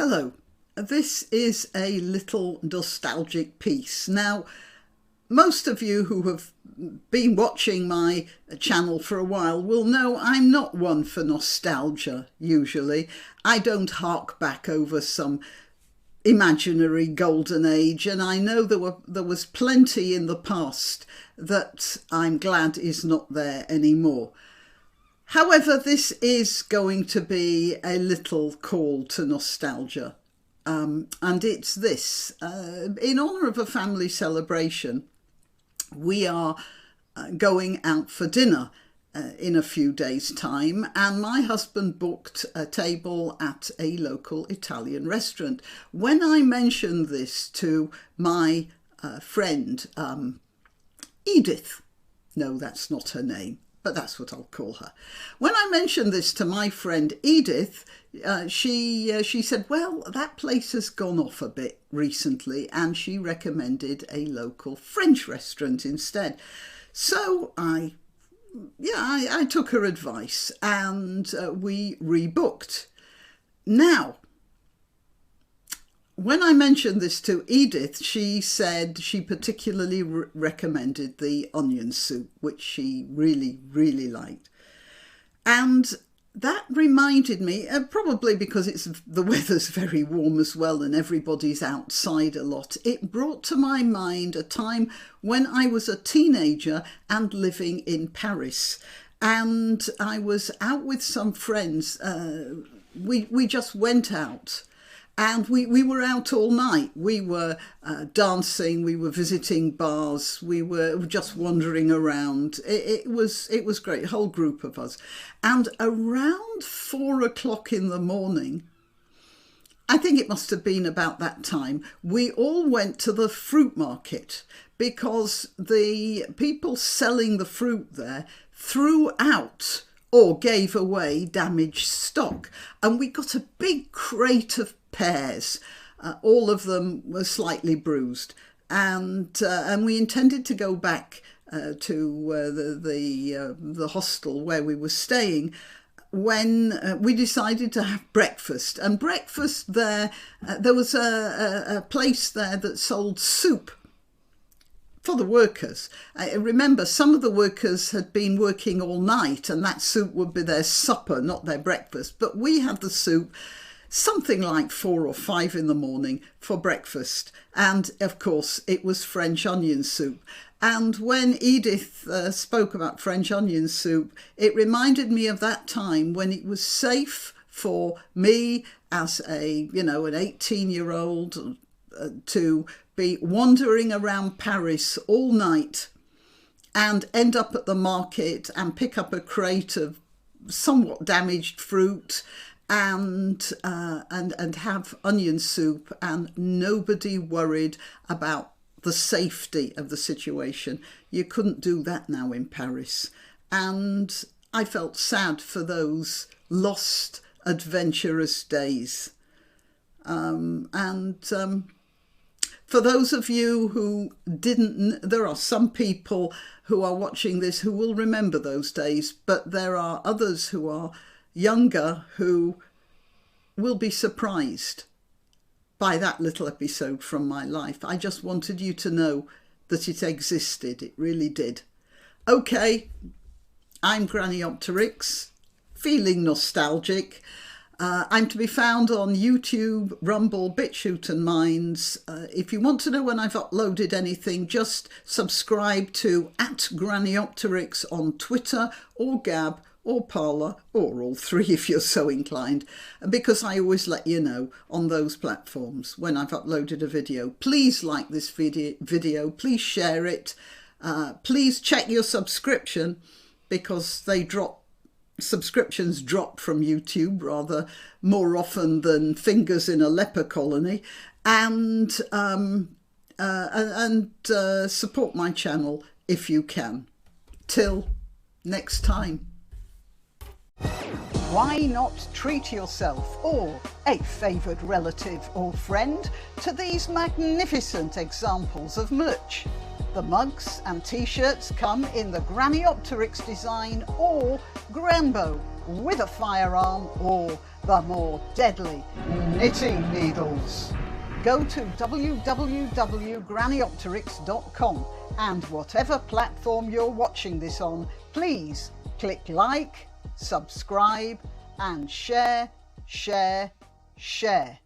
Hello, this is a little nostalgic piece. Now, most of you who have been watching my channel for a while will know I'm not one for nostalgia, usually. I don't hark back over some imaginary golden age, and I know there was plenty in the past that I'm glad is not there anymore. However, this is going to be a little call to nostalgia, and it's this. In honour of a family celebration, we are going out for dinner in a few days' time, and my husband booked a table at a local Italian restaurant. When I mentioned this to my friend Edith, no, that's not her name, but that's what I'll call her. When I mentioned this to my friend Edith, she said, well, that place has gone off a bit recently, and she recommended a local French restaurant instead. So I took her advice, and we rebooked. Now, when I mentioned this to Edith, she said she particularly recommended the onion soup, which she really, really liked. And that reminded me, probably because the weather's very warm as well and everybody's outside a lot, it brought to my mind a time when I was a teenager and living in Paris. And I was out with some friends. We just went out. And we were out all night. We were dancing, we were visiting bars, we were just wandering around. It was great, a whole group of us. And around 4 o'clock in the morning, I think it must have been about that time, we all went to the fruit market because the people selling the fruit there threw out or gave away damaged stock. And we got a big crate of pears. All of them were slightly bruised. And we intended to go back to the hostel where we were staying when we decided to have breakfast. And breakfast there was a place there that sold soup for the workers. Remember, some of the workers had been working all night and that soup would be their supper, not their breakfast. But we had the soup something like 4 or 5 in the morning for breakfast. And of course, it was French onion soup. And when Edith spoke about French onion soup, it reminded me of that time when it was safe for me as an 18-year-old to be wandering around Paris all night and end up at the market and pick up a crate of somewhat damaged fruit and have onion soup, and nobody worried about the safety of the situation. You couldn't do that now in Paris. And I felt sad for those lost adventurous days. For those of you who didn't, there are some people who are watching this who will remember those days, but there are others who are younger who will be surprised by that little episode from my life. I just wanted you to know that it existed. It really did. Okay, I'm Granniopteryx, feeling nostalgic. I'm to be found on YouTube, Rumble, BitChute and Minds. If you want to know when I've uploaded anything, just subscribe to @Granniopteryx on Twitter or Gab or Parler, or all three if you're so inclined, because I always let you know on those platforms when I've uploaded a video. Please like this video, please share it, please check your subscription, because subscriptions drop from YouTube rather more often than fingers in a leper colony, and support my channel if you can. Till next time. Why not treat yourself or a favoured relative or friend to these magnificent examples of merch? The mugs and t-shirts come in the Granniopteryx design or Granbo with a firearm or the more deadly knitting needles. Go to www.granniopteryx.com, and whatever platform you're watching this on, please click like, subscribe and share, share, share.